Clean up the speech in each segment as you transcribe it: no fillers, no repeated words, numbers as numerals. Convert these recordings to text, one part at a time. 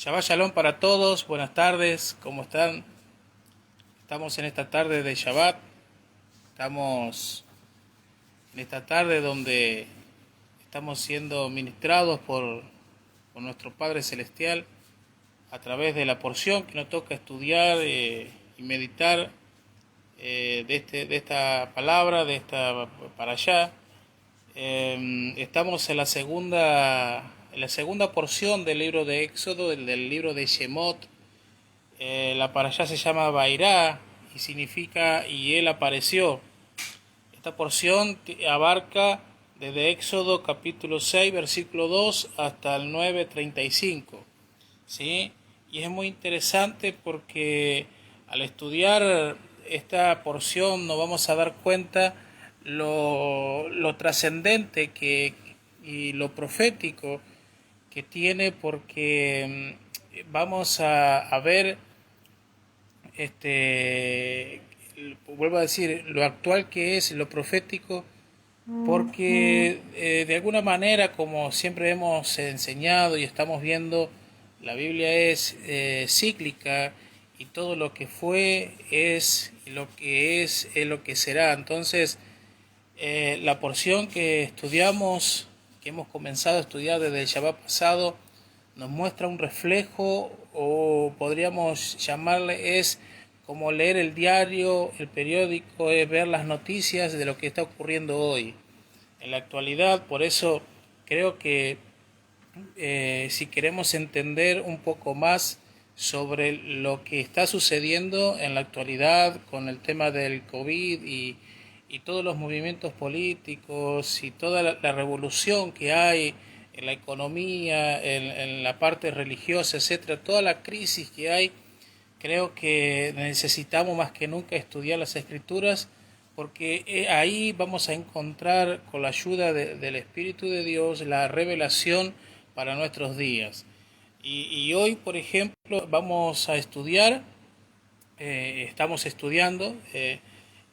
Shabbat Shalom para todos, buenas tardes, ¿cómo están? Estamos en esta tarde de Shabbat, estamos en esta tarde donde estamos siendo ministrados por nuestro Padre Celestial a través de la porción que nos toca estudiar y meditar de esta palabra, de esta para allá. Estamos en la segunda porción del libro de Éxodo, del libro de Shemot. La parashá se llama Vairá y significa y él apareció. Esta porción abarca desde Éxodo capítulo 6 versículo 2 hasta el 9:35, ¿sí? Y es muy interesante porque al estudiar esta porción nos vamos a dar cuenta lo trascendente y lo profético que tiene, porque vamos a ver, vuelvo a decir, lo actual que es, lo profético, porque de alguna manera, como siempre hemos enseñado y estamos viendo, la Biblia es cíclica y todo lo que fue es, y lo que es lo que será. Entonces, la porción que estudiamos, que hemos comenzado a estudiar desde el Shabbat pasado, nos muestra un reflejo, o podríamos llamarle, es como leer el diario, el periódico, es ver las noticias de lo que está ocurriendo hoy, en la actualidad. Por eso creo que si queremos entender un poco más sobre lo que está sucediendo en la actualidad con el tema del COVID y todos los movimientos políticos y toda la revolución que hay en la economía, en la parte religiosa, etcétera, toda la crisis que hay, creo que necesitamos más que nunca estudiar las Escrituras, porque ahí vamos a encontrar, con la ayuda del Espíritu de Dios, la revelación para nuestros días. Y hoy, por ejemplo, vamos a estudiar, estamos estudiando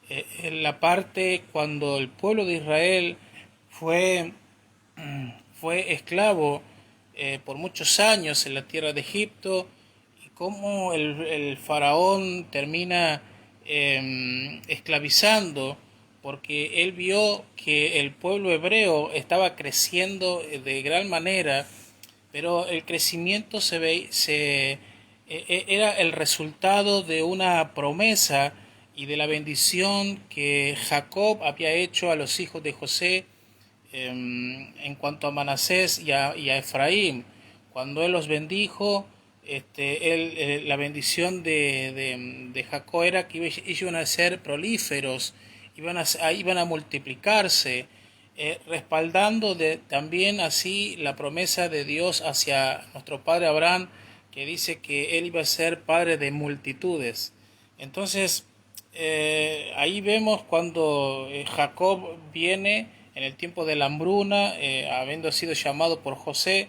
en la parte cuando el pueblo de Israel fue, fue esclavo por muchos años en la tierra de Egipto, y cómo el faraón termina esclavizando, porque él vio que el pueblo hebreo estaba creciendo de gran manera, pero el crecimiento era el resultado de una promesa y de la bendición que Jacob había hecho a los hijos de José, en cuanto a Manasés y a Efraín. Cuando él los bendijo, la bendición de Jacob era que ellos iban a ser prolíferos, iban a multiplicarse, respaldando también así la promesa de Dios hacia nuestro padre Abraham, que dice que él iba a ser padre de multitudes. Entonces, ahí vemos cuando Jacob viene en el tiempo de la hambruna, habiendo sido llamado por José,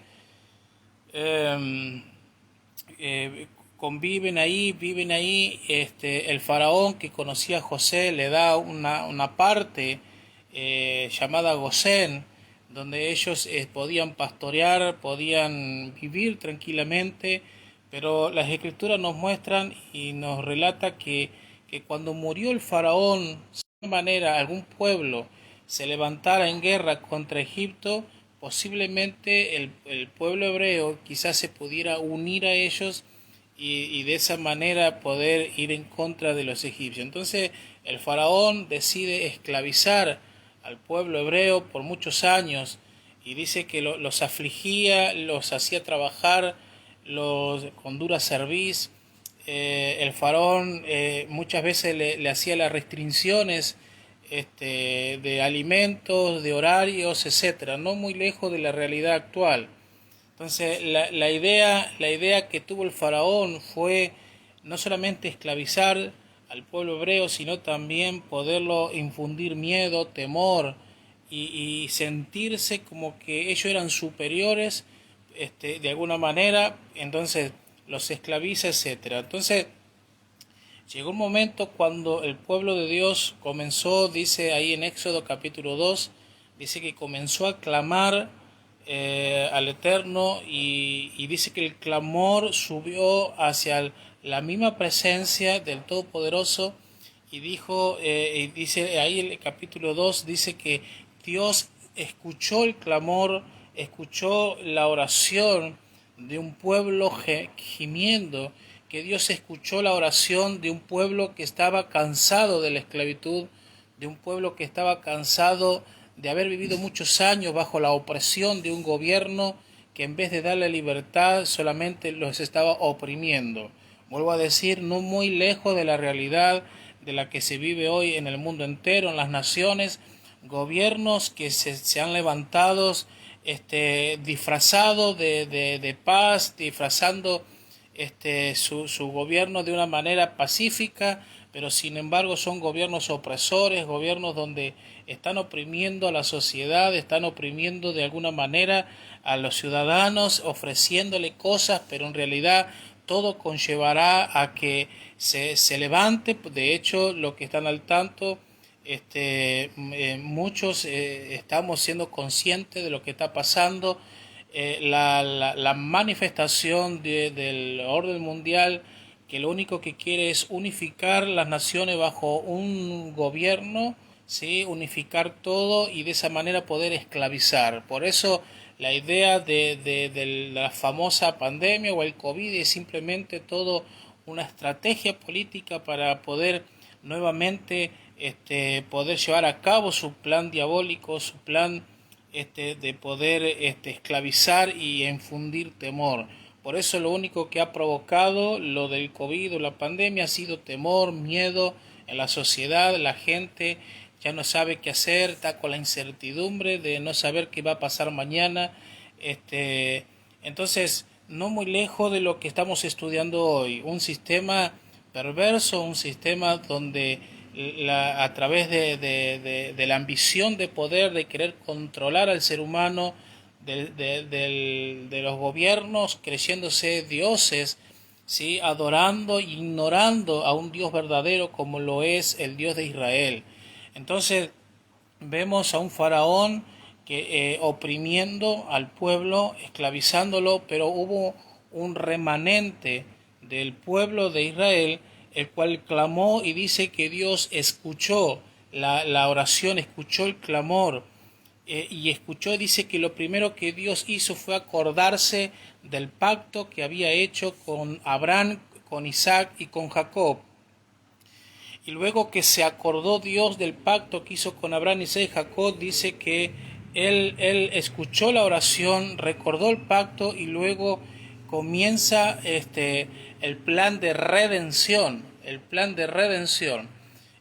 eh, viven ahí, el faraón que conocía a José le da una parte llamada Gosén, donde ellos podían pastorear, podían vivir tranquilamente, pero las escrituras nos muestran y nos relata que cuando murió el faraón, de alguna manera algún pueblo se levantara en guerra contra Egipto, posiblemente el pueblo hebreo quizás se pudiera unir a ellos y de esa manera poder ir en contra de los egipcios. Entonces el faraón decide esclavizar al pueblo hebreo por muchos años, y dice que los afligía, los hacía trabajar con dura cerviz. El faraón muchas veces le hacía las restricciones de alimentos, de horarios, etcétera, no muy lejos de la realidad actual. Entonces la idea que tuvo el faraón fue no solamente esclavizar al pueblo hebreo, sino también poderlo infundir miedo, temor, y sentirse como que ellos eran superiores, de alguna manera. Entonces los esclaviza, etcétera. Entonces llegó un momento cuando el pueblo de Dios comenzó, dice ahí en Éxodo capítulo 2, dice que comenzó a clamar al Eterno y dice que el clamor subió hacia la misma presencia del Todopoderoso y dijo, y dice ahí el capítulo 2 dice que Dios escuchó el clamor, escuchó la oración de un pueblo gimiendo, que Dios escuchó la oración de un pueblo que estaba cansado de la esclavitud, de un pueblo que estaba cansado de haber vivido muchos años bajo la opresión de un gobierno que en vez de darle libertad solamente los estaba oprimiendo. Vuelvo a decir, no muy lejos de la realidad de la que se vive hoy en el mundo entero, en las naciones, gobiernos que se han levantado disfrazado de paz, disfrazando su gobierno de una manera pacífica, pero sin embargo son gobiernos opresores, gobiernos donde están oprimiendo a la sociedad, están oprimiendo de alguna manera a los ciudadanos, ofreciéndole cosas, pero en realidad todo conllevará a que se levante. De hecho, los que están al tanto, muchos estamos siendo conscientes de lo que está pasando. La manifestación del orden mundial, que lo único que quiere es unificar las naciones bajo un gobierno, ¿sí? Unificar todo y de esa manera poder esclavizar. Por eso la idea de la famosa pandemia o el COVID es simplemente todo una estrategia política para poder nuevamente poder llevar a cabo su plan diabólico, su plan de poder esclavizar y infundir temor. Por eso lo único que ha provocado lo del COVID o la pandemia ha sido temor, miedo en la sociedad. La gente ya no sabe qué hacer, está con la incertidumbre de no saber qué va a pasar mañana. Entonces, no muy lejos de lo que estamos estudiando hoy, un sistema perverso, un sistema donde a través de la ambición de poder, de querer controlar al ser humano, de los gobiernos creyéndose dioses, ¿sí? Adorando, ignorando a un Dios verdadero como lo es el Dios de Israel. Entonces vemos a un faraón que oprimiendo al pueblo, esclavizándolo, pero hubo un remanente del pueblo de Israel, el cual clamó y dice que Dios escuchó la oración, escuchó el clamor, y escuchó, dice que lo primero que Dios hizo fue acordarse del pacto que había hecho con Abraham, con Isaac y con Jacob. Y luego que se acordó Dios del pacto que hizo con Abraham, Isaac y Jacob, dice que él escuchó la oración, recordó el pacto y luego comienza el plan de redención, el plan de redención.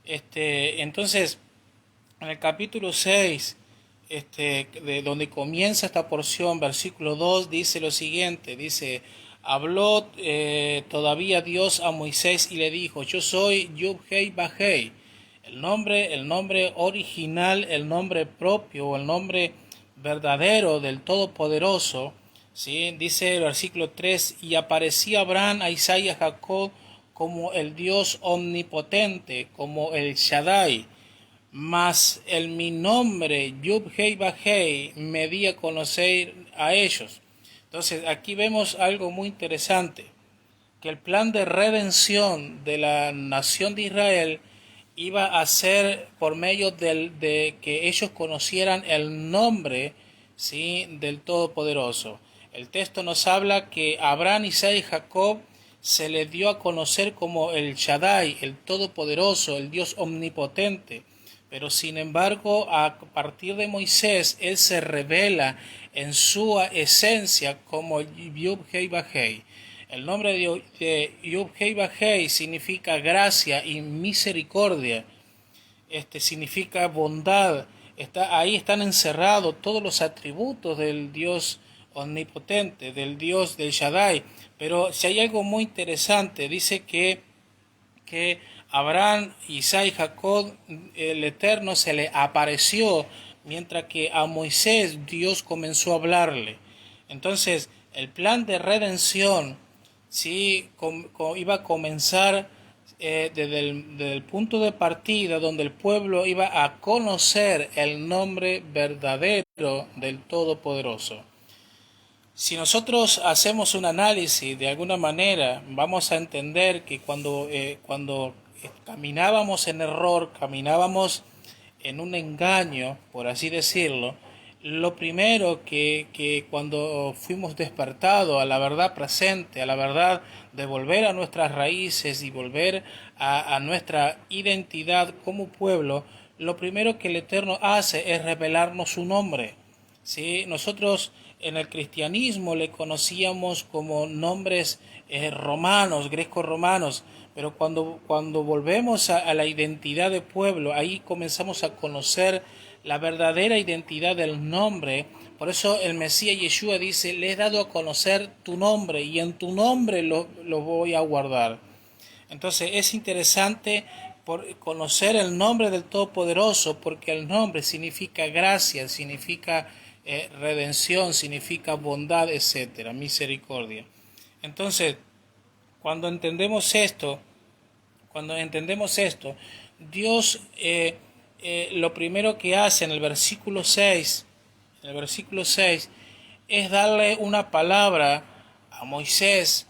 Entonces, en el capítulo 6, de donde comienza esta porción, versículo 2, dice lo siguiente, dice, habló todavía Dios a Moisés y le dijo, yo soy Yud-Hei Vah-Hei, el nombre original, el nombre propio, el nombre verdadero del Todopoderoso, ¿sí? Dice el versículo 3, y aparecía Abraham, a Isaac y a Jacob como el Dios omnipotente, como el Shaddai, mas mi nombre, Yud-Hei Vah-Hei, me di a conocer a ellos. Entonces aquí vemos algo muy interesante, que el plan de redención de la nación de Israel iba a ser por medio de que ellos conocieran el nombre, ¿sí? Del Todopoderoso. El texto nos habla que Abraham, Isaac y Jacob se les dio a conocer como el Shaddai, el Todopoderoso, el Dios omnipotente. Pero sin embargo, a partir de Moisés, él se revela en su esencia como Yud-Hei Vah-Hei. El nombre de Yud-Hei Vah-Hei significa gracia y misericordia. Significa bondad. Ahí están encerrados todos los atributos del Dios omnipotente, del Dios del Shaddai. Pero si hay algo muy interesante, dice que Abraham, Isaac y Jacob, el Eterno se le apareció, mientras que a Moisés Dios comenzó a hablarle. Entonces, el plan de redención, ¿sí? Iba a comenzar desde el punto de partida donde el pueblo iba a conocer el nombre verdadero del Todopoderoso. Si nosotros hacemos un análisis de alguna manera, vamos a entender que cuando caminábamos en error, caminábamos en un engaño, por así decirlo, lo primero que cuando fuimos despertados a la verdad presente, a la verdad de volver a nuestras raíces y volver a nuestra identidad como pueblo, lo primero que el Eterno hace es revelarnos su nombre. ¿Sí? Nosotros en el cristianismo le conocíamos como nombres romanos, greco-romanos, pero cuando volvemos a la identidad de pueblo, ahí comenzamos a conocer la verdadera identidad del nombre. Por eso el Mesías Yeshua dice, le he dado a conocer tu nombre y en tu nombre lo voy a guardar. Entonces es interesante por conocer el nombre del Todopoderoso, porque el nombre significa gracia, significa redención, significa bondad, etcétera, misericordia. Entonces, cuando entendemos esto, Dios lo primero que hace en el versículo 6 es darle una palabra a Moisés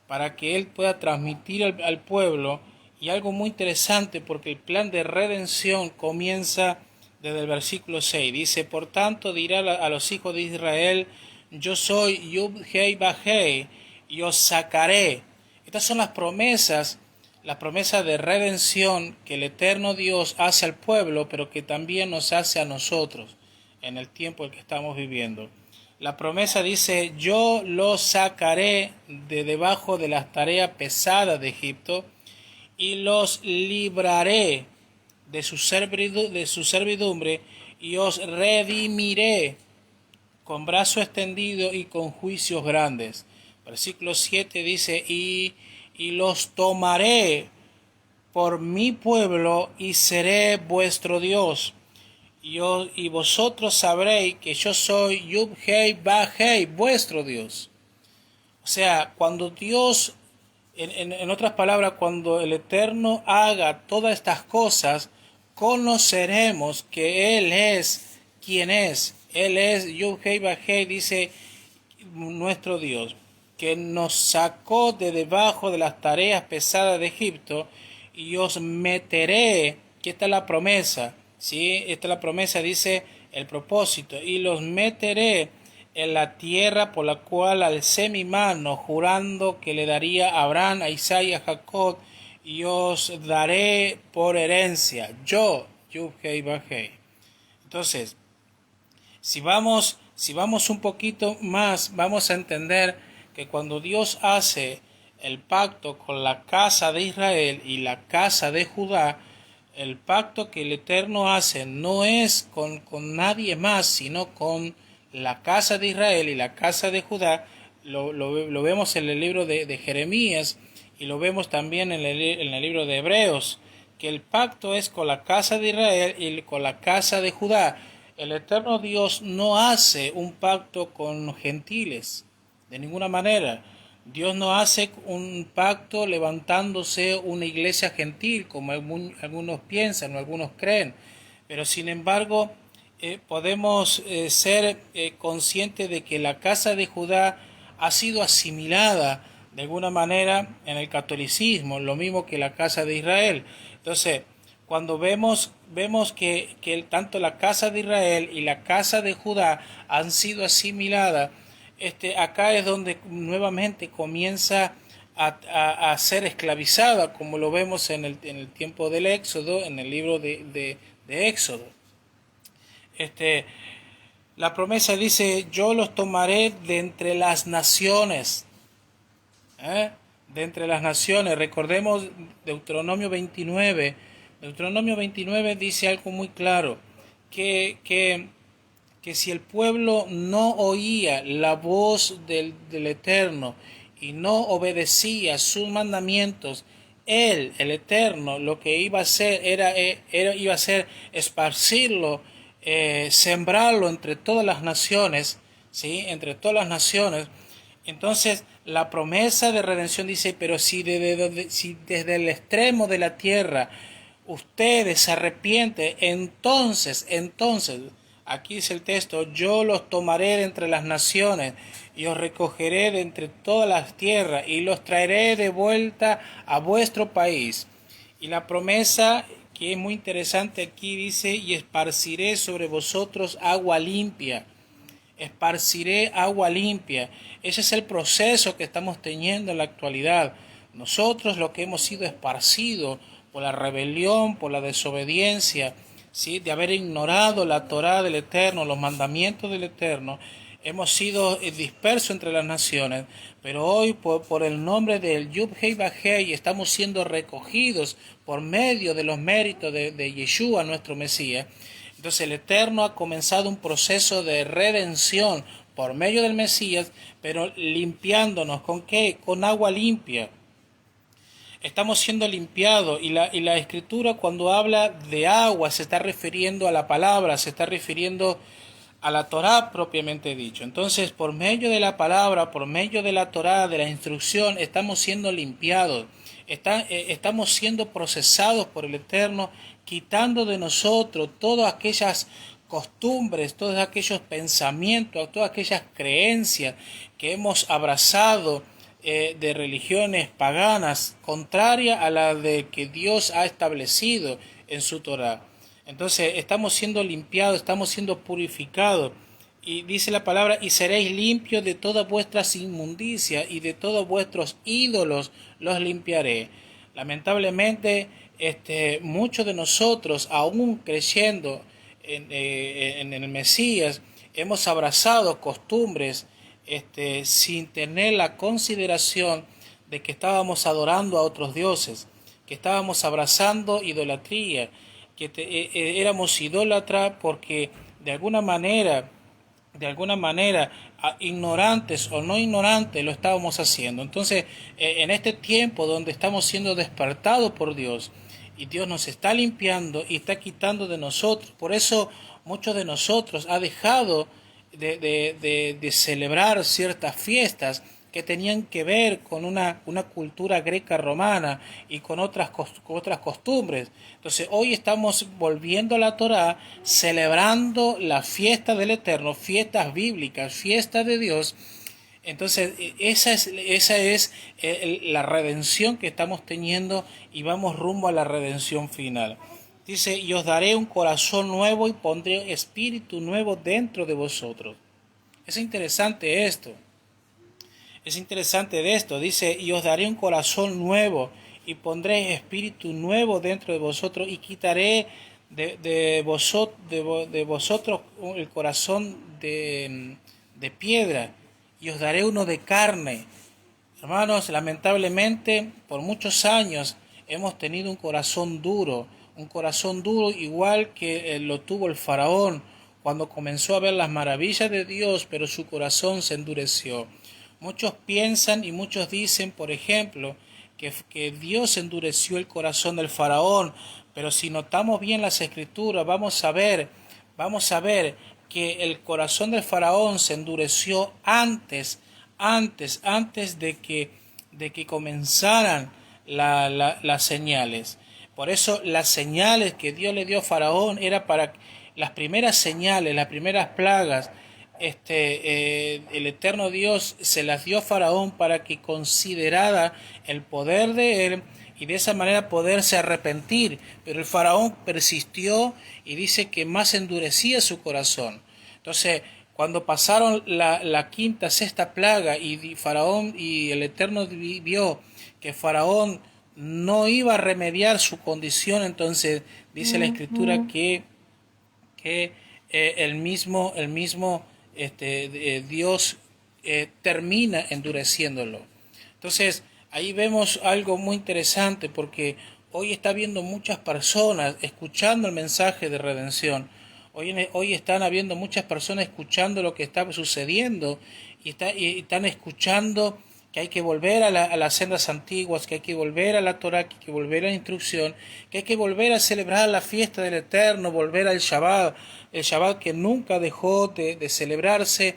para que él pueda transmitir al pueblo, y algo muy interesante porque el plan de redención comienza desde el versículo 6. Dice, por tanto dirá a los hijos de Israel, yo soy Yud Hei Bajei y os sacaré. Estas son las promesas de redención que el eterno Dios hace al pueblo, pero que también nos hace a nosotros en el tiempo en que estamos viviendo. La promesa dice, yo los sacaré de debajo de las tareas pesadas de Egipto y los libraré de su servidumbre y os redimiré con brazo extendido y con juicios grandes. Versículo 7 dice, y los tomaré por mi pueblo y seré vuestro Dios. Y vosotros sabréis que yo soy Yud Hei Ba Hei, vuestro Dios. O sea, cuando Dios, en otras palabras, cuando el Eterno haga todas estas cosas, conoceremos que Él es quien es. Él es Yud Hei Ba Hei, dice nuestro Dios, que nos sacó de debajo de las tareas pesadas de Egipto y os meteré, que esta es la promesa, ¿sí? Esta es la promesa, dice el propósito, y los meteré en la tierra por la cual alcé mi mano, jurando que le daría a Abraham, a Isaac y a Jacob, y os daré por herencia, yo, Yud Hei Ba Hei. Entonces, si vamos un poquito más, vamos a entender que cuando Dios hace el pacto con la casa de Israel y la casa de Judá, el pacto que el Eterno hace no es con nadie más, sino con la casa de Israel y la casa de Judá. Lo vemos en el libro de Jeremías y lo vemos también en el libro de Hebreos, que el pacto es con la casa de Israel y con la casa de Judá. El eterno Dios no hace un pacto con gentiles, de ninguna manera. Dios no hace un pacto levantándose una iglesia gentil, como algunos piensan o algunos creen. Pero sin embargo, podemos ser conscientes de que la casa de Judá ha sido asimilada de alguna manera en el catolicismo, lo mismo que la casa de Israel. Entonces, cuando vemos que tanto la casa de Israel y la casa de Judá han sido asimiladas, acá es donde nuevamente comienza a ser esclavizada, como lo vemos en el tiempo del Éxodo, en el libro de Éxodo. La promesa dice, yo los tomaré de entre las naciones. De entre las naciones, recordemos Deuteronomio 29. Deuteronomio 29 dice algo muy claro, que si el pueblo no oía la voz del Eterno y no obedecía sus mandamientos, él, el Eterno, lo que iba a hacer iba a ser esparcirlo, sembrarlo entre todas las naciones, ¿sí? Entre todas las naciones. Entonces, la promesa de redención dice, pero si desde el extremo de la tierra ustedes se arrepienten, entonces, Aquí dice el texto: yo los tomaré de entre las naciones y os recogeré de entre todas las tierras y los traeré de vuelta a vuestro país. Y la promesa que es muy interesante aquí dice: y esparciré sobre vosotros agua limpia. Esparciré agua limpia. Ese es el proceso que estamos teniendo en la actualidad. Nosotros, lo que hemos sido esparcidos por la rebelión, por la desobediencia, ¿sí?, de haber ignorado la Torá del Eterno, los mandamientos del Eterno, hemos sido dispersos entre las naciones, pero hoy por el nombre del Yud-Hei Vah-Hei estamos siendo recogidos por medio de los méritos de Yeshua, nuestro Mesías. Entonces el Eterno ha comenzado un proceso de redención por medio del Mesías, pero limpiándonos. ¿Con qué? Con agua limpia. Estamos siendo limpiados, y la Escritura, cuando habla de agua, se está refiriendo a la palabra, se está refiriendo a la Torá propiamente dicho. Entonces, por medio de la palabra, por medio de la Torá, de la instrucción, estamos siendo limpiados, estamos siendo procesados por el Eterno, quitando de nosotros todas aquellas costumbres, todos aquellos pensamientos, todas aquellas creencias que hemos abrazado de religiones paganas, contraria a la de que Dios ha establecido en su Torá. Entonces estamos siendo limpiados, estamos siendo purificados. Y dice la palabra: y seréis limpios de todas vuestras inmundicias, y de todos vuestros ídolos los limpiaré. Lamentablemente, muchos de nosotros, aún creyendo en el Mesías, hemos abrazado costumbres sin tener la consideración de que estábamos adorando a otros dioses, que estábamos abrazando idolatría, que éramos idólatras porque de alguna manera, ignorantes o no ignorantes, lo estábamos haciendo. Entonces, en este tiempo donde estamos siendo despertados por Dios, y Dios nos está limpiando y está quitando de nosotros, por eso muchos de nosotros ha dejado de celebrar ciertas fiestas que tenían que ver con una cultura greca romana y con otras costumbres. Entonces hoy estamos volviendo a la Torá, celebrando la fiesta del Eterno, fiestas bíblicas, fiestas de Dios. Entonces esa es la redención que estamos teniendo, y vamos rumbo a la redención final. Dice: y os daré un corazón nuevo y pondré espíritu nuevo dentro de vosotros. Es interesante esto. Es interesante de esto. Dice: y os daré un corazón nuevo y pondré espíritu nuevo dentro de vosotros, y quitaré de vosotros el corazón de piedra, y os daré uno de carne. Hermanos, lamentablemente por muchos años hemos tenido un corazón duro igual que lo tuvo el faraón cuando comenzó a ver las maravillas de Dios, pero su corazón se endureció. Muchos piensan y muchos dicen, por ejemplo, que Dios endureció el corazón del faraón, pero si notamos bien las escrituras, vamos a ver que el corazón del faraón se endureció antes de que comenzaran las señales. Por eso las señales que Dios le dio a Faraón era para las primeras señales, las primeras plagas. El eterno Dios se las dio a Faraón para que considerara el poder de él y de esa manera poderse arrepentir. Pero el Faraón persistió y dice que más endurecía su corazón. Entonces, cuando pasaron la quinta, sexta plaga, y Faraón y el Eterno vio que Faraón no iba a remediar su condición, entonces dice la Escritura que el mismo Dios termina endureciéndolo. Entonces ahí vemos algo muy interesante, porque hoy está habiendo muchas personas escuchando el mensaje de redención. Hoy están habiendo muchas personas escuchando lo que está sucediendo, y están escuchando que hay que volver a las sendas antiguas, que hay que volver a la Torá, que hay que volver a la instrucción, que hay que volver a celebrar la fiesta del Eterno, volver al Shabbat, el Shabbat que nunca dejó de celebrarse,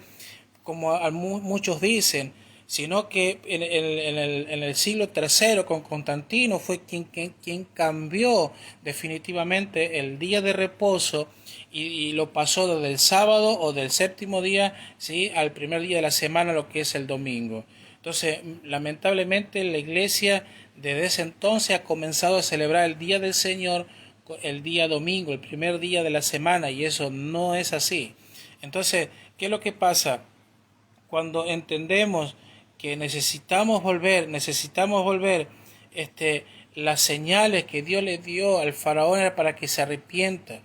como muchos dicen, sino que en el siglo III con Constantino fue quien cambió definitivamente el día de reposo y lo pasó desde el sábado o del séptimo día, ¿sí?, al primer día de la semana, lo que es el domingo. Entonces, lamentablemente la iglesia desde ese entonces ha comenzado a celebrar el Día del Señor el día domingo, el primer día de la semana, y eso no es así. Entonces, ¿qué es lo que pasa? Cuando entendemos que necesitamos volver, las señales que Dios le dio al faraón era para que se arrepienta,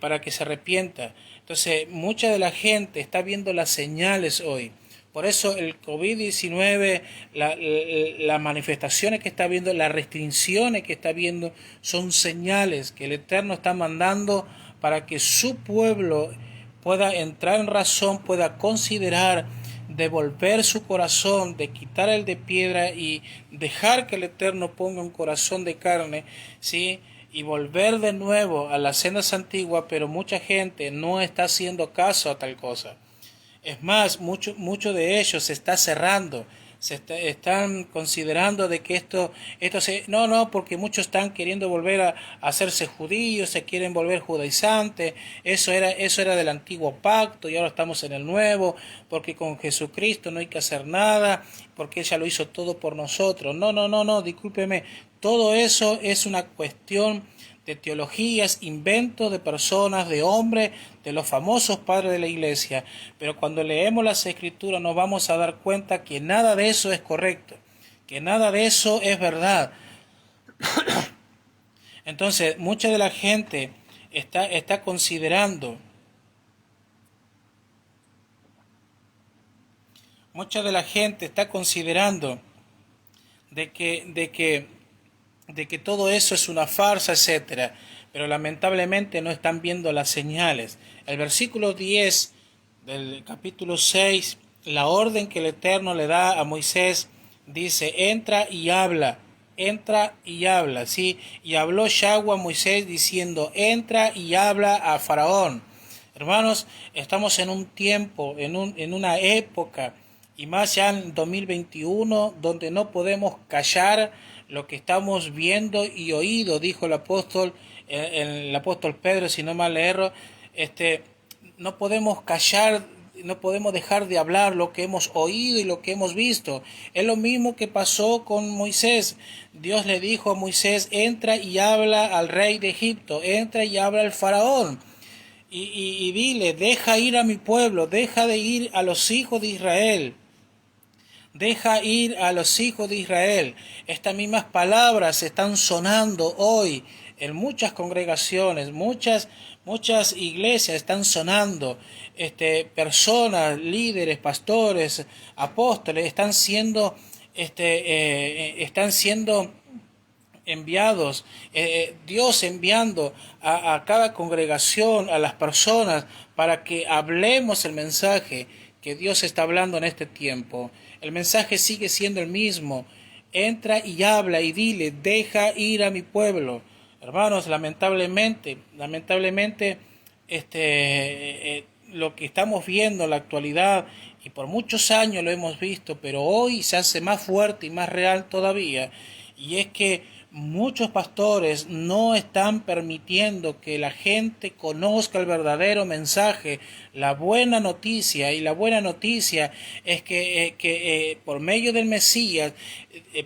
para que se arrepienta. Entonces, mucha de la gente está viendo las señales hoy. Por eso el COVID-19, las manifestaciones que está viendo, las restricciones que está viendo, son señales que el Eterno está mandando para que su pueblo pueda entrar en razón, pueda considerar, devolver su corazón, de quitar el de piedra y dejar que el Eterno ponga un corazón de carne, ¿sí?, y volver de nuevo a las sendas antiguas, pero mucha gente no está haciendo caso a tal cosa. Es más, mucho de ellos se está cerrando, están considerando de que no, porque muchos están queriendo volver a hacerse judíos, se quieren volver judaizantes, eso era del antiguo pacto y ahora estamos en el nuevo, porque con Jesucristo no hay que hacer nada, porque Él ya lo hizo todo por nosotros. No, discúlpeme, todo eso es una cuestión de teologías, inventos de personas, de hombres, de los famosos padres de la iglesia. Pero cuando leemos las escrituras nos vamos a dar cuenta que nada de eso es correcto, que nada de eso es verdad. Entonces, mucha de la gente está considerando, de que todo eso es una farsa, etcétera, pero lamentablemente no están viendo las señales. El versículo 10 del capítulo 6, la orden que el Eterno le da a Moisés, dice: entra y habla, ¿sí? Y habló Yahweh a Moisés diciendo: entra y habla a Faraón. Hermanos, estamos en un tiempo, en una época, y más ya en 2021, donde no podemos callar lo que estamos viendo y oído, dijo el apóstol Pedro, si no mal erro, no podemos callar, no podemos dejar de hablar lo que hemos oído y lo que hemos visto. Es lo mismo que pasó con Moisés. Dios le dijo a Moisés: entra y habla al rey de Egipto, entra y habla al faraón. Y dile: deja ir a mi pueblo, deja de ir a los hijos de Israel. Deja ir a los hijos de Israel. Estas mismas palabras están sonando hoy en muchas congregaciones, muchas iglesias están sonando. Personas, líderes, pastores, apóstoles están siendo enviados, Dios enviando a cada congregación, a las personas, para que hablemos el mensaje que Dios está hablando en este tiempo. El mensaje sigue siendo el mismo: entra y habla y dile: deja ir a mi pueblo. Hermanos, lamentablemente, lo que estamos viendo en la actualidad, y por muchos años lo hemos visto, pero hoy se hace más fuerte y más real todavía, y es que muchos pastores no están permitiendo que la gente conozca el verdadero mensaje, la buena noticia. Y la buena noticia es que por medio del Mesías,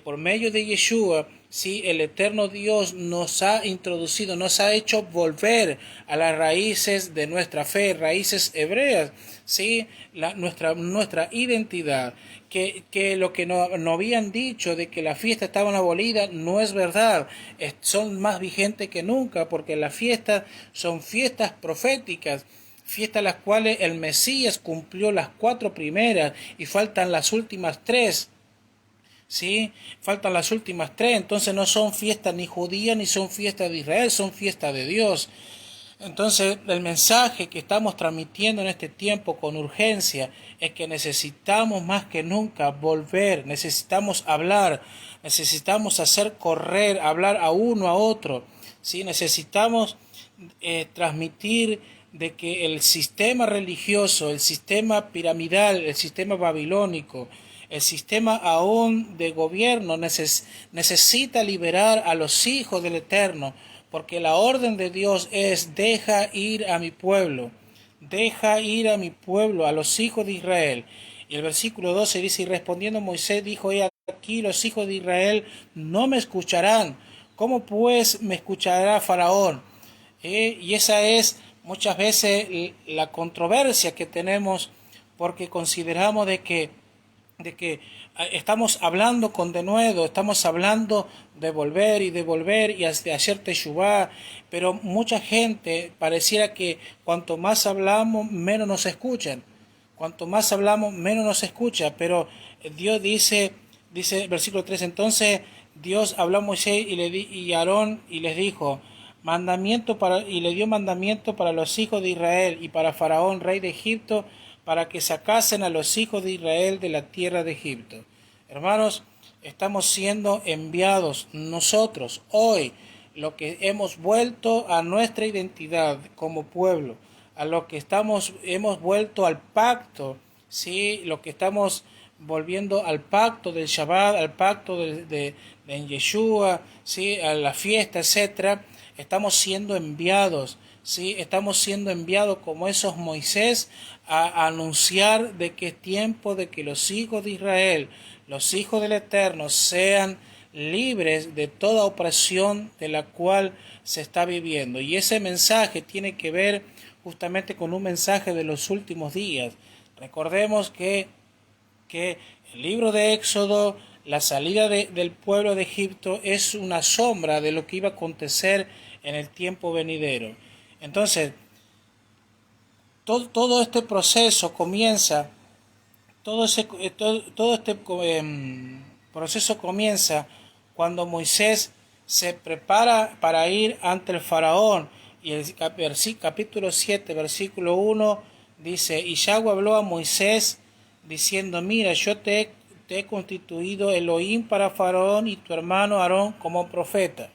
por medio de Yeshua, sí, el eterno Dios nos ha introducido, nos ha hecho volver a las raíces de nuestra fe, raíces hebreas, sí, nuestra identidad. Que lo que nos habían dicho de que la fiesta estaban abolidas no es verdad, son más vigentes que nunca, porque las fiestas son fiestas proféticas, fiestas las cuales el Mesías cumplió las 4 primeras y faltan las últimas 3. ¿Sí? Faltan las últimas 3, entonces no son fiestas ni judías ni son fiestas de Israel, son fiestas de Dios. Entonces, el mensaje que estamos transmitiendo en este tiempo con urgencia es que necesitamos más que nunca volver, necesitamos hablar, necesitamos hacer correr, hablar a uno a otro, ¿sí? Necesitamos transmitir de que el sistema religioso, el sistema piramidal, el sistema babilónico, el sistema aún de gobierno necesita liberar a los hijos del Eterno, porque la orden de Dios es: deja ir a mi pueblo, deja ir a mi pueblo, a los hijos de Israel. Y el versículo 12 dice: y respondiendo Moisés dijo: he aquí los hijos de Israel no me escucharán, ¿cómo pues me escuchará Faraón? Y esa es muchas veces la controversia que tenemos, porque consideramos de que estamos hablando con denuedo, estamos hablando de volver y de volver y de hacer teshuvá, pero mucha gente pareciera que cuanto más hablamos, menos nos escuchan. Cuanto más hablamos, menos nos escucha, pero Dios dice versículo 3, entonces Dios habló a Moisés y a Aarón y les dijo, y le dio mandamiento para los hijos de Israel y para Faraón, rey de Egipto, para que sacasen a los hijos de Israel de la tierra de Egipto. Hermanos, estamos siendo enviados nosotros hoy, lo que hemos vuelto a nuestra identidad como pueblo, a lo que hemos vuelto al pacto, ¿sí? Lo que estamos volviendo al pacto del Shabbat, al pacto de Yeshua, ¿sí? A la fiesta, etcétera. Estamos siendo enviados, ¿sí? Estamos siendo enviados como esos Moisés a anunciar de que es tiempo de que los hijos de Israel, los hijos del Eterno, sean libres de toda opresión de la cual se está viviendo. Y ese mensaje tiene que ver justamente con un mensaje de los últimos días. Recordemos que el libro de Éxodo, la salida del pueblo de Egipto, es una sombra de lo que iba a acontecer en el tiempo venidero. Entonces, todo este proceso comienza, todo este proceso comienza cuando Moisés se prepara para ir ante el faraón, y el capítulo 7, versículo 1 dice, y Yahweh habló a Moisés diciendo, mira, yo te he constituido Elohim para Faraón y tu hermano Aarón como profeta.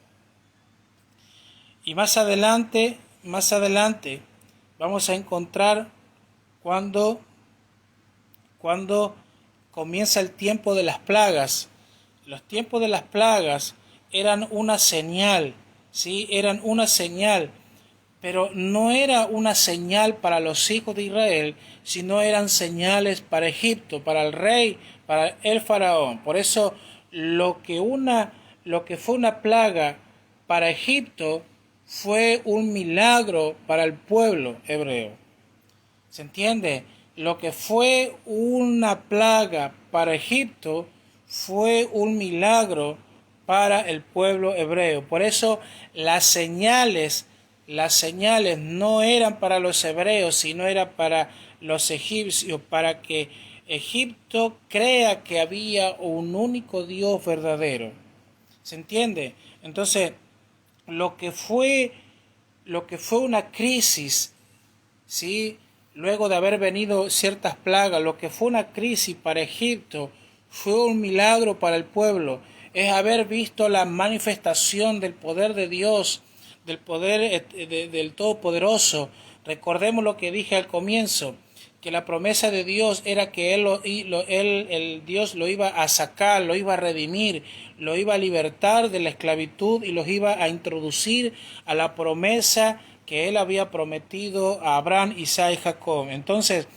Y más adelante vamos a encontrar cuando comienza el tiempo de las plagas. Los tiempos de las plagas eran una señal, ¿sí? Eran una señal, pero no era una señal para los hijos de Israel, sino eran señales para Egipto, para el rey, para el faraón. Por eso lo que fue una plaga para Egipto fue un milagro para el pueblo hebreo. ¿Se entiende? Lo que fue una plaga para Egipto fue un milagro para el pueblo hebreo. Por eso las señales no eran para los hebreos, sino eran para los egipcios, para que Egipto crea que había un único Dios verdadero. ¿Se entiende? Entonces, lo que fue una crisis, ¿sí? Luego de haber venido ciertas plagas, lo que fue una crisis para Egipto fue un milagro para el pueblo. Es haber visto la manifestación del poder de Dios, del poder del Todopoderoso. Recordemos lo que dije al comienzo, que la promesa de Dios era que Dios lo iba a sacar, lo iba a redimir, lo iba a libertar de la esclavitud y los iba a introducir a la promesa que él había prometido a Abraham, Isaac y Jacob. Entonces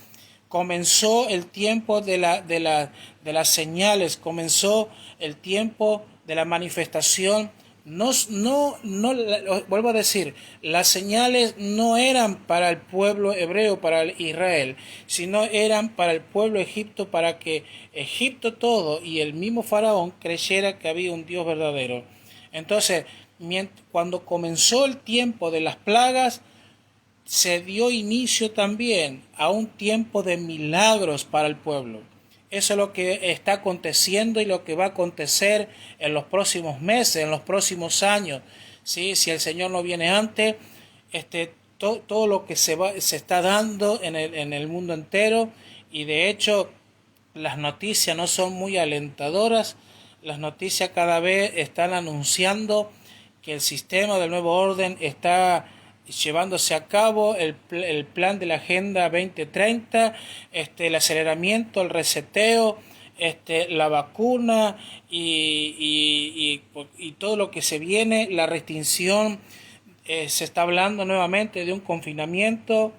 comenzó el tiempo de las señales, comenzó el tiempo de la manifestación. Vuelvo a decir, las señales no eran para el pueblo hebreo, para Israel, sino eran para el pueblo egipto, para que Egipto todo y el mismo faraón creyera que había un Dios verdadero. Entonces, cuando comenzó el tiempo de las plagas, se dio inicio también a un tiempo de milagros para el pueblo. Eso es lo que está aconteciendo y lo que va a acontecer en los próximos meses, en los próximos años. ¿Sí? Si el Señor no viene antes, todo lo que se está dando en el mundo entero, y de hecho las noticias no son muy alentadoras. Las noticias cada vez están anunciando que el sistema del nuevo orden está llevándose a cabo, el plan de la Agenda 2030, el aceleramiento, el reseteo, la vacuna y todo lo que se viene, la restricción, se está hablando nuevamente de un confinamiento,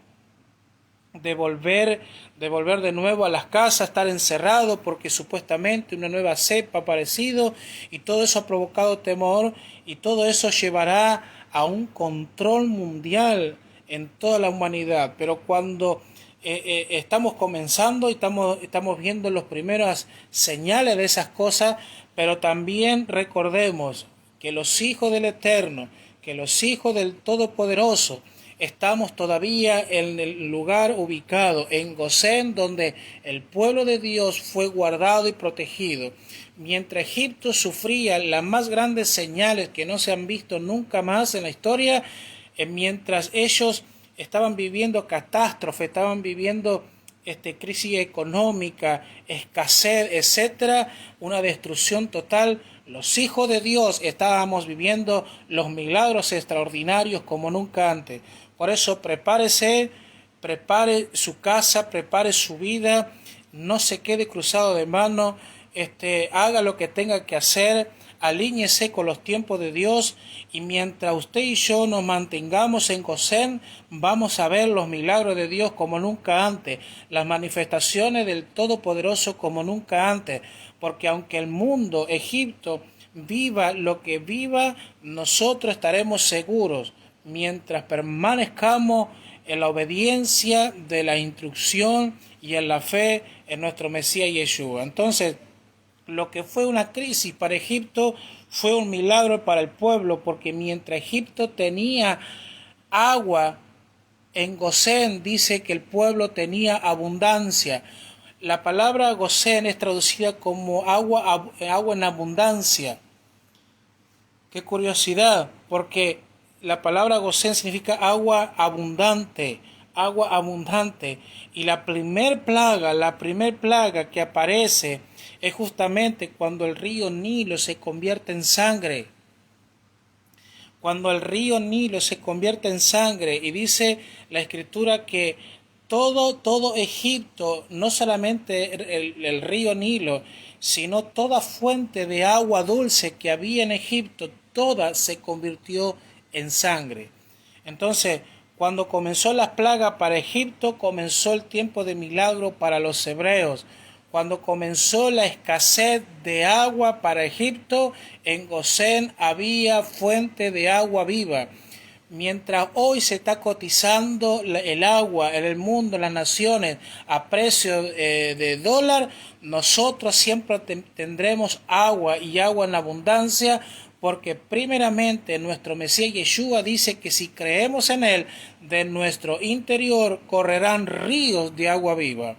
de volver de nuevo a las casas, estar encerrado porque supuestamente una nueva cepa ha aparecido, y todo eso ha provocado temor, y todo eso llevará a un control mundial en toda la humanidad. Pero cuando estamos comenzando y estamos viendo las primeras señales de esas cosas, pero también recordemos que los hijos del Eterno, que los hijos del Todopoderoso, estamos todavía en el lugar ubicado en Gosén, donde el pueblo de Dios fue guardado y protegido. Mientras Egipto sufría las más grandes señales que no se han visto nunca más en la historia, mientras ellos estaban viviendo catástrofe, estaban viviendo crisis económica, escasez, etcétera, una destrucción total, los hijos de Dios estábamos viviendo los milagros extraordinarios como nunca antes. Por eso prepárese, prepare su casa, prepare su vida, no se quede cruzado de manos, haga lo que tenga que hacer, alíñese con los tiempos de Dios, y mientras usted y yo nos mantengamos en Gosén, vamos a ver los milagros de Dios como nunca antes, las manifestaciones del Todopoderoso como nunca antes, porque aunque el mundo, Egipto, viva lo que viva, nosotros estaremos seguros mientras permanezcamos en la obediencia de la instrucción y en la fe en nuestro Mesías Yeshua. Entonces, lo que fue una crisis para Egipto fue un milagro para el pueblo, porque mientras Egipto tenía agua, en Gosén dice que el pueblo tenía abundancia. La palabra Gosén es traducida como agua en abundancia. Qué curiosidad, porque la palabra Gosén significa agua abundante, y la primer plaga que aparece es justamente cuando el río Nilo se convierte en sangre. Cuando el río Nilo se convierte en sangre, y dice la Escritura que todo Egipto, no solamente el río Nilo, sino toda fuente de agua dulce que había en Egipto, toda se convirtió en sangre. Entonces, cuando comenzó la plaga para Egipto, comenzó el tiempo de milagro para los hebreos. Cuando comenzó la escasez de agua para Egipto, en Gosén había fuente de agua viva. Mientras hoy se está cotizando el agua en el mundo, en las naciones, a precio de dólar, nosotros siempre tendremos agua, y agua en abundancia, porque primeramente nuestro Mesías Yeshua dice que si creemos en Él, de nuestro interior correrán ríos de agua viva.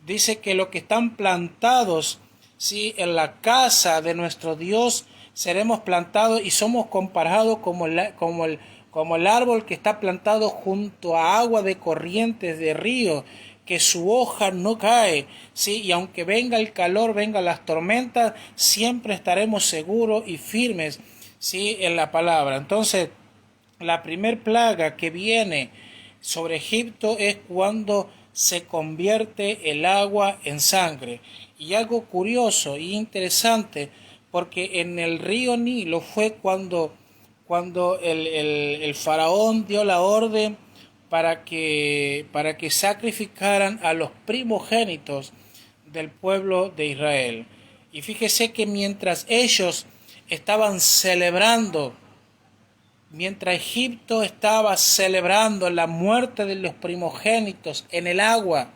Dice que los que están plantados, ¿sí?, en la casa de nuestro Dios, seremos plantados y somos comparados como el árbol que está plantado junto a agua de corrientes de río, que su hoja no cae, ¿sí? Y aunque venga el calor, vengan las tormentas, siempre estaremos seguros y firmes, ¿sí?, en la palabra. Entonces, la primer plaga que viene sobre Egipto es cuando se convierte el agua en sangre. Y algo curioso y interesante, porque en el río Nilo fue cuando el faraón dio la orden para que sacrificaran a los primogénitos del pueblo de Israel. Y fíjese que mientras ellos estaban celebrando, mientras Egipto estaba celebrando la muerte de los primogénitos en el agua,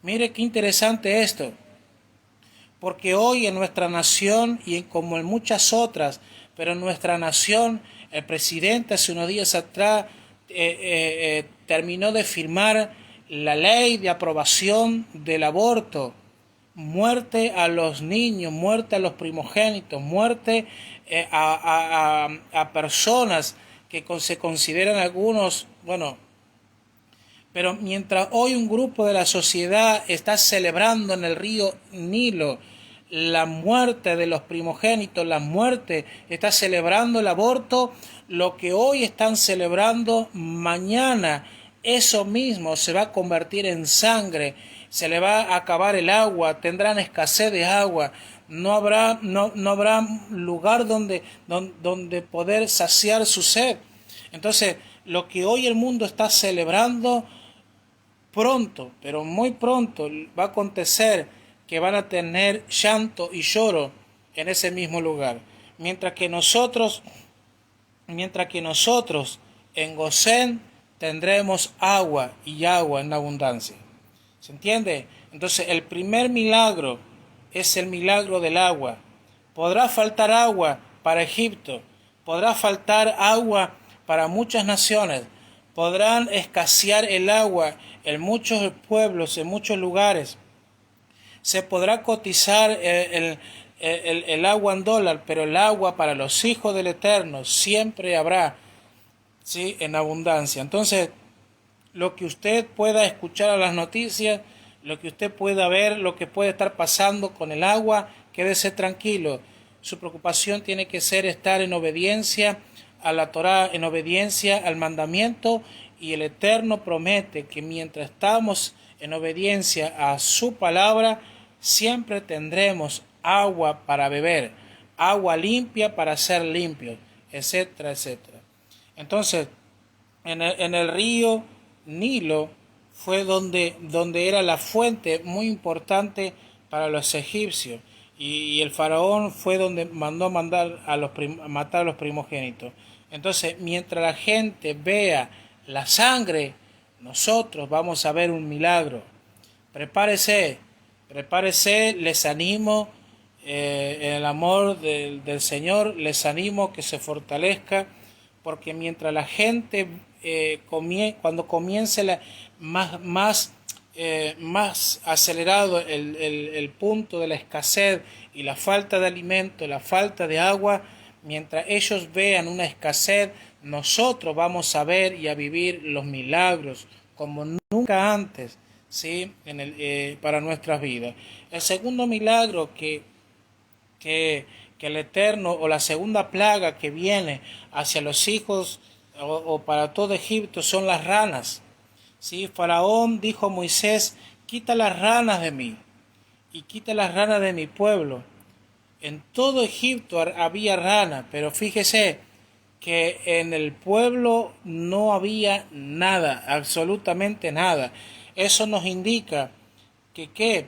mire qué interesante esto, porque hoy en nuestra nación, y como en muchas otras, pero en nuestra nación, el presidente hace unos días atrás terminó de firmar la ley de aprobación del aborto, muerte a los niños, muerte a los primogénitos, muerte a personas que se consideran algunos, pero mientras hoy un grupo de la sociedad está celebrando en el río Nilo la muerte de los primogénitos, la muerte, está celebrando el aborto, lo que hoy están celebrando, mañana eso mismo se va a convertir en sangre, se le va a acabar el agua, tendrán escasez de agua, no habrá lugar donde poder saciar su sed. Entonces, lo que hoy el mundo está celebrando, pronto, pero muy pronto va a acontecer que van a tener llanto y lloro en ese mismo lugar. Mientras que nosotros en Gosén tendremos agua y agua en abundancia. ¿Se entiende? Entonces el primer milagro es el milagro del agua. Podrá faltar agua para Egipto, podrá faltar agua para muchas naciones, podrán escasear el agua en muchos pueblos, en muchos lugares. Se podrá cotizar el agua en dólar, pero el agua para los hijos del Eterno siempre habrá, ¿sí?, en abundancia. Entonces, lo que usted pueda escuchar a las noticias, lo que usted pueda ver, lo que puede estar pasando con el agua, quédese tranquilo. Su preocupación tiene que ser estar en obediencia a la Torá, en obediencia al mandamiento, y el Eterno promete que mientras estamos en obediencia a su palabra, siempre tendremos agua para beber, agua limpia para ser limpios, etcétera, etcétera. Entonces, en el río Nilo fue donde era la fuente muy importante para los egipcios, y el faraón fue donde mandó matar a los primogénitos. Entonces, mientras la gente vea la sangre, nosotros vamos a ver un milagro. Prepárese, prepárese, les animo, en el amor del Señor, les animo que se fortalezca, porque mientras la gente cuando comience más acelerado el punto de la escasez y la falta de alimento, la falta de agua, mientras ellos vean una escasez, nosotros vamos a ver y a vivir los milagros como nunca antes, ¿sí?, para nuestras vidas. El segundo milagro que el Eterno, o la segunda plaga que viene hacia los hijos o para todo Egipto, son las ranas. ¿Sí? Faraón dijo a Moisés: quita las ranas de mí y quita las ranas de mi pueblo. En todo Egipto había ranas, pero fíjese que en el pueblo no había nada, absolutamente nada. Eso nos indica que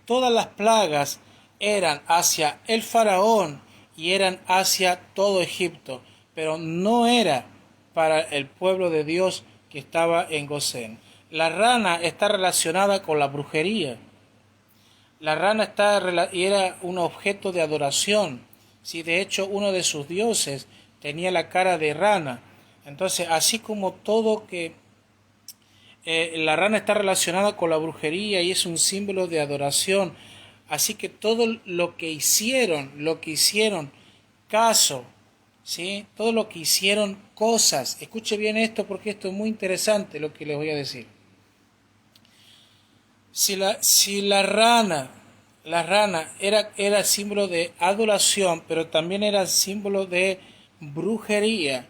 todas las plagas eran hacia el faraón y eran hacia todo Egipto, pero no era para el pueblo de Dios que estaba en Gosén. La rana está relacionada con la brujería. La rana era un objeto de adoración. Sí, de hecho, uno de sus dioses tenía la cara de rana. Entonces, así como todo la rana está relacionada con la brujería y es un símbolo de adoración. Así que todo lo que hicieron caso, ¿sí?, todo lo que hicieron cosas. Escuche bien esto, porque esto es muy interesante lo que les voy a decir. Si la rana era símbolo de adoración, pero también era símbolo de brujería,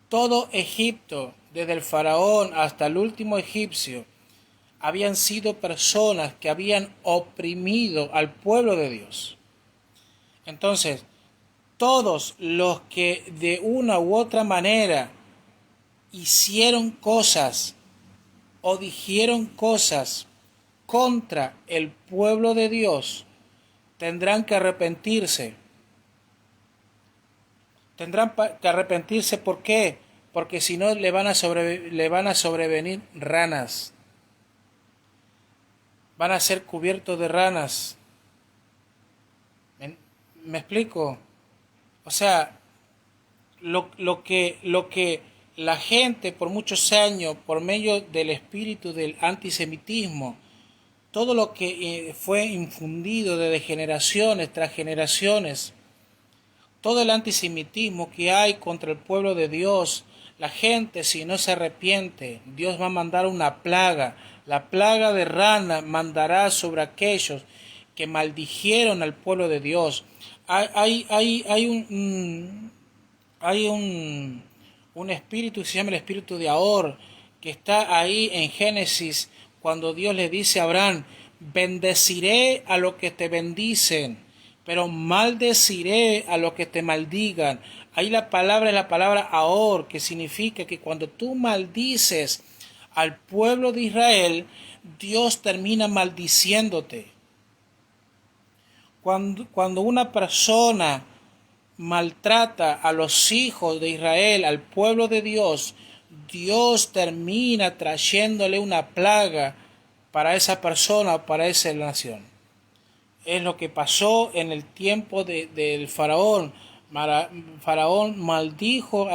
todo Egipto, desde el faraón hasta el último egipcio, habían sido personas que habían oprimido al pueblo de Dios. Entonces, todos los que de una u otra manera hicieron cosas o dijeron cosas contra el pueblo de Dios, tendrán que arrepentirse. Tendrán que arrepentirse, ¿por qué? Porque si no le van a sobrevenir ranas. Van a ser cubiertos de ranas. ¿Me explico? O sea, lo que la gente por muchos años, por medio del espíritu del antisemitismo, todo lo que fue infundido desde generaciones tras generaciones, todo el antisemitismo que hay contra el pueblo de Dios, la gente, si no se arrepiente, Dios va a mandar una plaga. La plaga de rana mandará sobre aquellos que maldijeron al pueblo de Hay un espíritu que se llama el espíritu de Ahor, que está ahí en Génesis, cuando Dios le dice a Abraham, bendeciré a los que te bendicen, pero maldeciré a los que te maldigan. Ahí la palabra es la palabra Ahor, que significa que cuando tú maldices al pueblo de Israel, Dios termina maldiciéndote. Cuando una persona maltrata a los hijos de Israel, al pueblo de Dios, Dios termina trayéndole una plaga para esa persona, para esa nación. Es lo que pasó en el tiempo del faraón. Faraón maldijo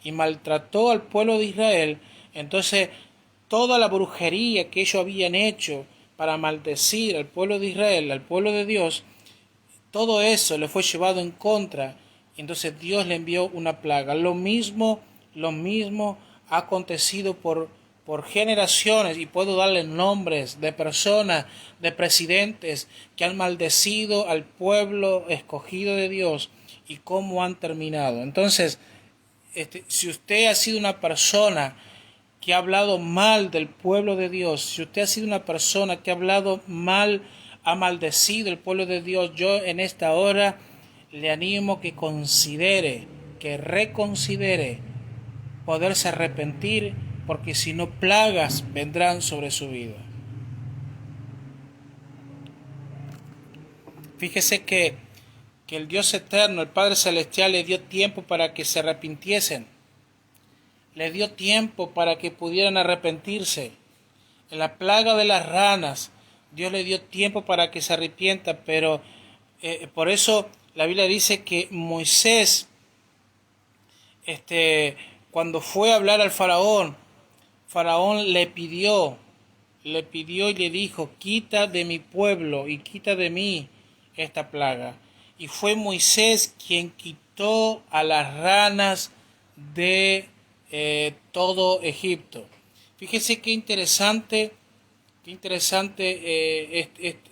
y maltrató al pueblo de Israel. Entonces, toda la brujería que ellos habían hecho para maldecir al pueblo de Israel, al pueblo de Dios, todo eso le fue llevado en contra. Entonces Dios le envió una plaga. Lo mismo ha acontecido por generaciones, y puedo darle nombres de personas, de presidentes que han maldecido al pueblo escogido de Dios y cómo han terminado. Entonces, si usted ha sido una persona que ha hablado mal del pueblo de Dios, si usted ha sido una persona que ha hablado mal, ha maldecido el pueblo de Dios, yo en esta hora le animo que considere, que reconsidere poderse arrepentir, porque si no, plagas vendrán sobre su vida. Fíjese que el Dios eterno, el Padre Celestial, le dio tiempo para que se arrepintiesen. Le dio tiempo para que pudieran arrepentirse. En la plaga de las ranas, Dios le dio tiempo para que se arrepienta, pero por eso la Biblia dice que Moisés, cuando fue a hablar al faraón, Faraón le pidió y le dijo, quita de mi pueblo y quita de mí esta plaga. Y fue Moisés quien quitó a las ranas de todo Egipto. Fíjese qué interesante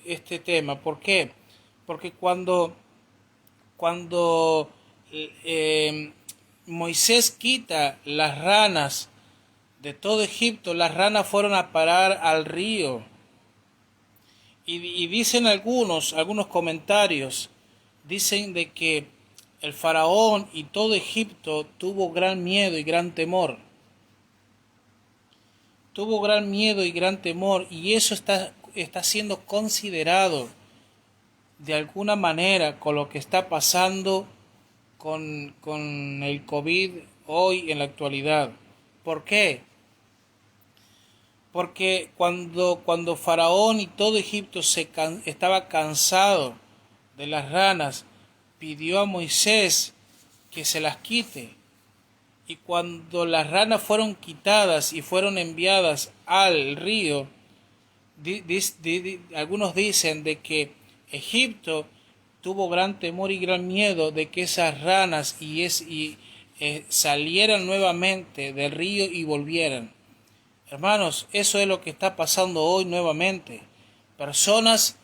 este tema. ¿Por qué? Porque cuando Moisés quita las ranas de todo Egipto, las ranas fueron a parar al río. Y dicen algunos comentarios, dicen de que el faraón y todo Egipto tuvo gran miedo y gran temor. Tuvo gran miedo y gran temor, y eso está siendo considerado de alguna manera con lo que está pasando con el COVID hoy en la actualidad. ¿Por qué? Porque cuando Faraón y todo Egipto estaba cansado de las ranas, pidió a Moisés que se las quite. Y cuando las ranas fueron quitadas y fueron enviadas al río, algunos dicen de que Egipto tuvo gran temor y gran miedo de que esas ranas salieran nuevamente del río y volvieran. Hermanos, eso es lo que está pasando hoy nuevamente. Personas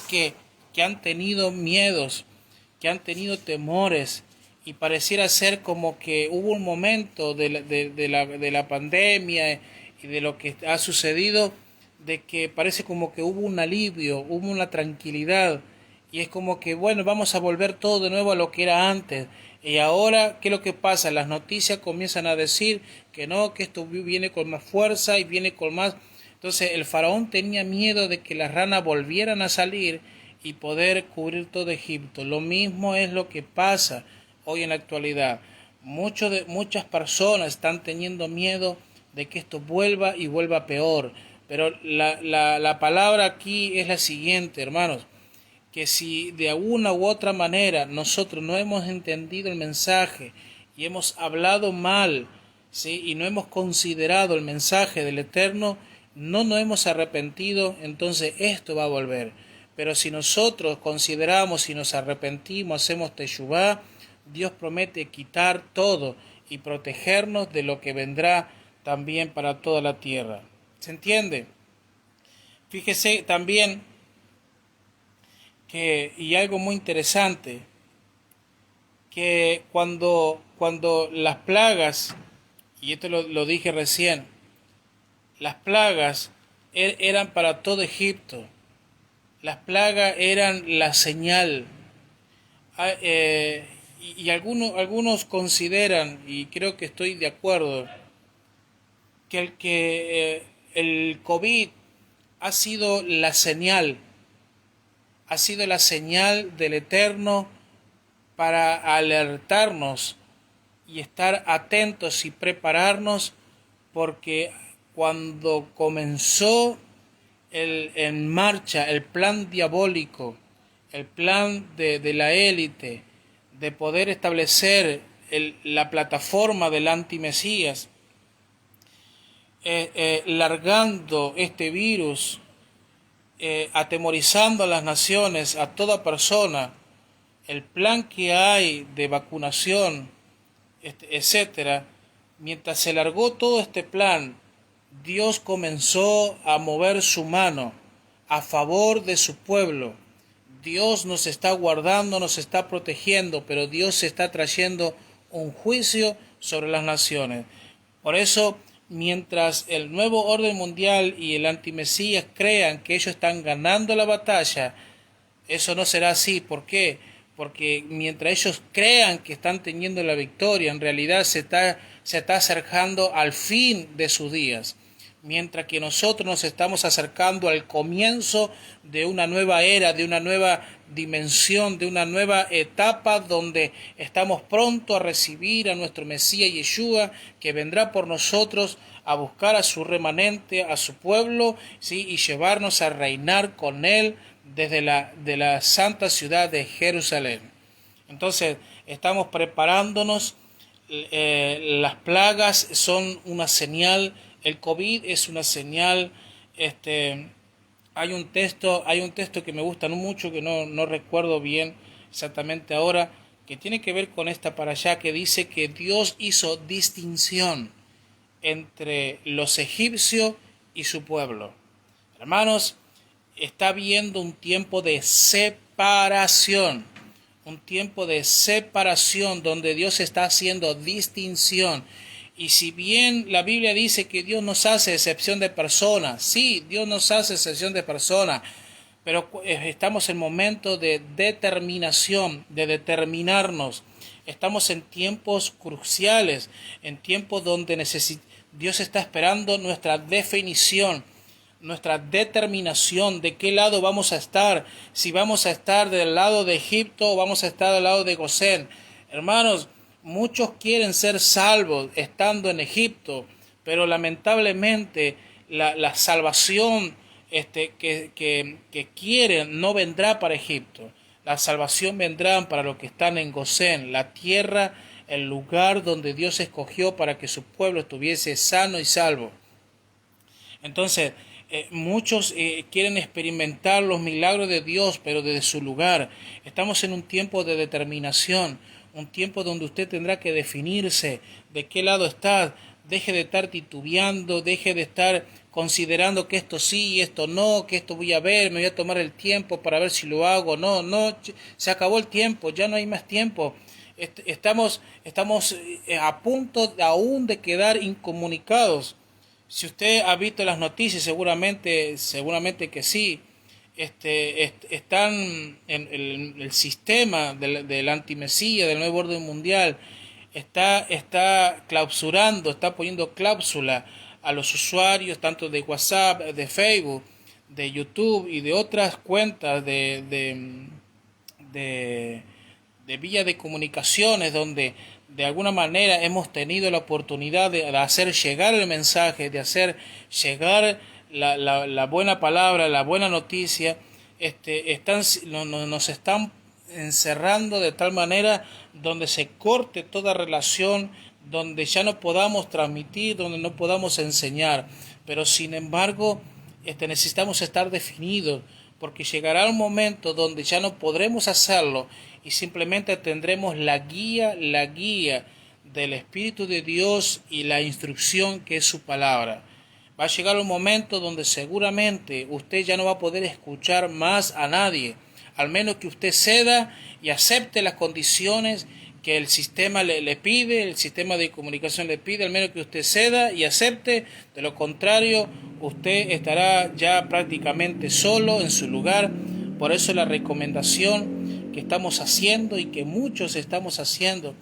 que han tenido miedos, que han tenido temores, y pareciera ser como que hubo un momento de la pandemia y de lo que ha sucedido, de que parece como que hubo un alivio, hubo una tranquilidad, y es como que, bueno, vamos a volver todo de nuevo a lo que era antes. Y ahora, ¿qué es lo que pasa? Las noticias comienzan a decir que no, que esto viene con más fuerza y viene con más. Entonces el faraón tenía miedo de que las ranas volvieran a salir y poder cubrir todo Egipto. Lo mismo es lo que pasa hoy en la actualidad. Muchas personas están teniendo miedo de que esto vuelva y vuelva peor. Pero la palabra aquí es la siguiente, hermanos, que si de alguna u otra manera nosotros no hemos entendido el mensaje y hemos hablado mal, ¿sí?, y no hemos considerado el mensaje del Eterno, no nos hemos arrepentido, entonces esto va a volver. Pero si nosotros consideramos y nos arrepentimos, hacemos teshuvá, Dios promete quitar todo y protegernos de lo que vendrá también para toda la tierra. ¿Se entiende? Fíjese también y algo muy interesante, que cuando las plagas, y esto lo dije recién, las plagas eran para todo Egipto, las plagas eran la señal. Ah, y algunos consideran, y creo que estoy de acuerdo, que el COVID ha sido ha sido la señal del Eterno para alertarnos y estar atentos y prepararnos, porque cuando comenzó en marcha el plan diabólico, el plan de la élite, de poder establecer la plataforma del antimesías, largando este virus, atemorizando a las naciones, a toda persona, el plan que hay de vacunación, etcétera, mientras se largó todo este plan, Dios comenzó a mover su mano a favor de su pueblo. Dios nos está guardando, nos está protegiendo, pero Dios está trayendo un juicio sobre las naciones. Por eso, mientras el nuevo orden mundial y el antimesías crean que ellos están ganando la batalla, eso no será así. ¿Por qué? Porque mientras ellos crean que están teniendo la victoria, en realidad se está acercando al fin de sus días. Mientras que nosotros nos estamos acercando al comienzo de una nueva era, de una nueva dimensión, de una nueva etapa donde estamos pronto a recibir a nuestro Mesías Yeshua, que vendrá por nosotros a buscar a su remanente, a su pueblo, ¿sí? Y llevarnos a reinar con él desde de la santa ciudad de Jerusalén. Entonces, estamos preparándonos. Las plagas son una señal, el COVID es una señal. Hay un texto que me gusta mucho, que no recuerdo bien exactamente ahora, que tiene que ver con esta para allá, que dice que Dios hizo distinción entre los egipcios y su pueblo. Hermanos, está habiendo un tiempo de separación, donde Dios está haciendo distinción. Y si bien la Biblia dice que Dios nos hace excepción de personas, sí, Dios nos hace excepción de personas, pero estamos en momentos de determinación, de determinarnos. Estamos en tiempos cruciales, en tiempos donde Dios está esperando nuestra definición, nuestra determinación de qué lado vamos a estar, si vamos a estar del lado de Egipto o vamos a estar del lado de Gosén. Hermanos, muchos quieren ser salvos estando en Egipto, pero lamentablemente la salvación que quieren no vendrá para Egipto. La salvación vendrá para los que están en Gosén, la tierra, el lugar donde Dios escogió para que su pueblo estuviese sano y salvo. Entonces, muchos quieren experimentar los milagros de Dios, pero desde su lugar. Estamos en un tiempo de determinación, un tiempo donde usted tendrá que definirse de qué lado está. Deje de estar titubeando, deje de estar considerando que esto sí y esto no, que esto voy a ver, me voy a tomar el tiempo para ver si lo hago. No, se acabó el tiempo, ya no hay más tiempo. Estamos a punto aún de quedar incomunicados. Si usted ha visto las noticias, seguramente que sí, están en el sistema del antimesía, del nuevo orden mundial, está clausurando, está poniendo cláusula a los usuarios tanto de WhatsApp, de Facebook, de YouTube y de otras cuentas de vías de comunicaciones donde de alguna manera hemos tenido la oportunidad de hacer llegar el mensaje, de hacer llegar la buena palabra, la buena noticia. Nos están encerrando de tal manera donde se corte toda relación, donde ya no podamos transmitir, donde no podamos enseñar. Pero sin embargo, necesitamos estar definidos, porque llegará un momento donde ya no podremos hacerlo y simplemente tendremos la guía del Espíritu de Dios y la instrucción que es su palabra. Va a llegar un momento donde seguramente usted ya no va a poder escuchar más a nadie, al menos que usted ceda y acepte las condiciones que el sistema le pide, el sistema de comunicación le pide, al menos que usted ceda y acepte. De lo contrario, usted estará ya prácticamente solo en su lugar. Por eso la recomendación que estamos haciendo y que muchos estamos haciendo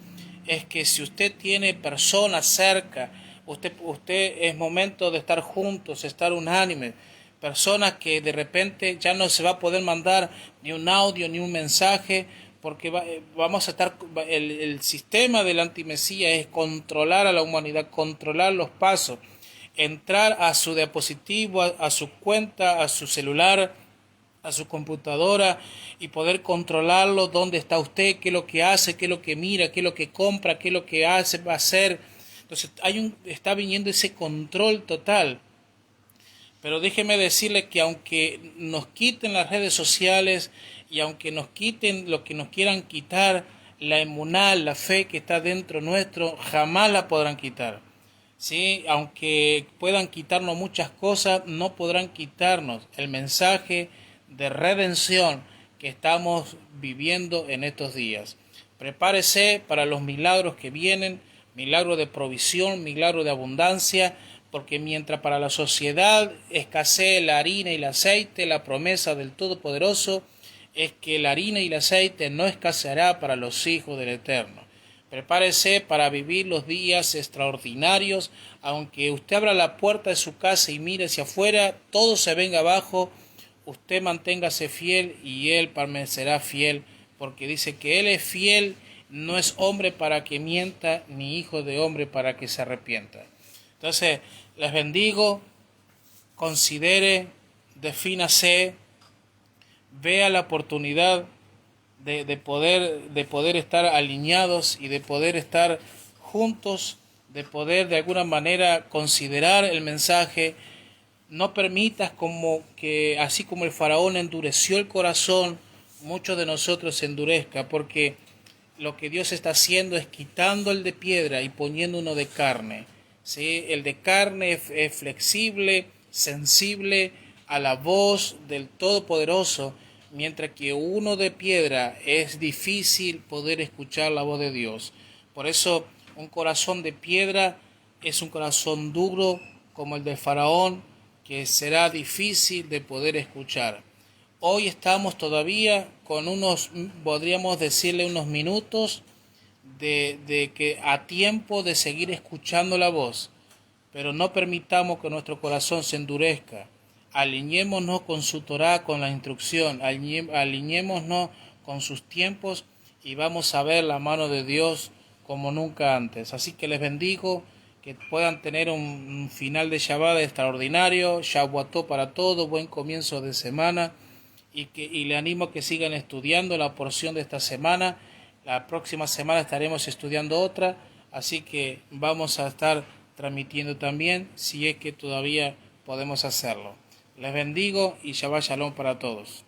es que si usted tiene personas cerca, usted es momento de estar juntos, estar unánimes. Personas que de repente ya no se va a poder mandar ni un audio ni un mensaje, porque vamos a estar, el sistema del antimesías es controlar a la humanidad, controlar los pasos, entrar a su dispositivo, a su cuenta, a su celular, a su computadora y poder controlarlo, dónde está usted, qué es lo que hace, qué es lo que mira, qué es lo que compra, qué es lo que hace, va a hacer. Entonces está viniendo ese control total. Pero déjeme decirle que aunque nos quiten las redes sociales y aunque nos quiten lo que nos quieran quitar, la emuná, la fe que está dentro nuestro, jamás la podrán quitar. ¿Sí? Aunque puedan quitarnos muchas cosas, no podrán quitarnos el mensaje de redención que estamos viviendo en estos días. Prepárese para los milagros que vienen, milagro de provisión, milagro de abundancia, porque mientras para la sociedad escasee la harina y el aceite, la promesa del Todopoderoso es que la harina y el aceite no escaseará para los hijos del Eterno. Prepárese para vivir los días extraordinarios, aunque usted abra la puerta de su casa y mire hacia afuera, todo se venga abajo, usted manténgase fiel y Él permanecerá fiel, porque dice que Él es fiel, no es hombre para que mienta, ni hijo de hombre para que se arrepienta. Entonces, les bendigo, considere, defínase, vea la oportunidad de poder estar alineados y de poder estar juntos, de poder de alguna manera considerar el mensaje. No permitas como que, así como el faraón endureció el corazón, muchos de nosotros se endurezca, porque lo que Dios está haciendo es quitando el de piedra y poniendo uno de carne. ¿Sí? El de carne es flexible, sensible a la voz del Todopoderoso, mientras que uno de piedra es difícil poder escuchar la voz de Dios. Por eso un corazón de piedra es un corazón duro como el de Faraón, que será difícil de poder escuchar. Hoy estamos todavía con unos, podríamos decirle, unos minutos de que a tiempo de seguir escuchando la voz, pero no permitamos que nuestro corazón se endurezca. Alineémonos con su Torá, con la instrucción, alineémonos con sus tiempos y vamos a ver la mano de Dios como nunca antes. Así que les bendigo, que puedan tener un final de Shabbat extraordinario, Shavuató para todos, buen comienzo de semana y le animo a que sigan estudiando la porción de esta semana. La próxima semana estaremos estudiando otra, así que vamos a estar transmitiendo también, si es que todavía podemos hacerlo. Les bendigo y Shabbat Shalom para todos.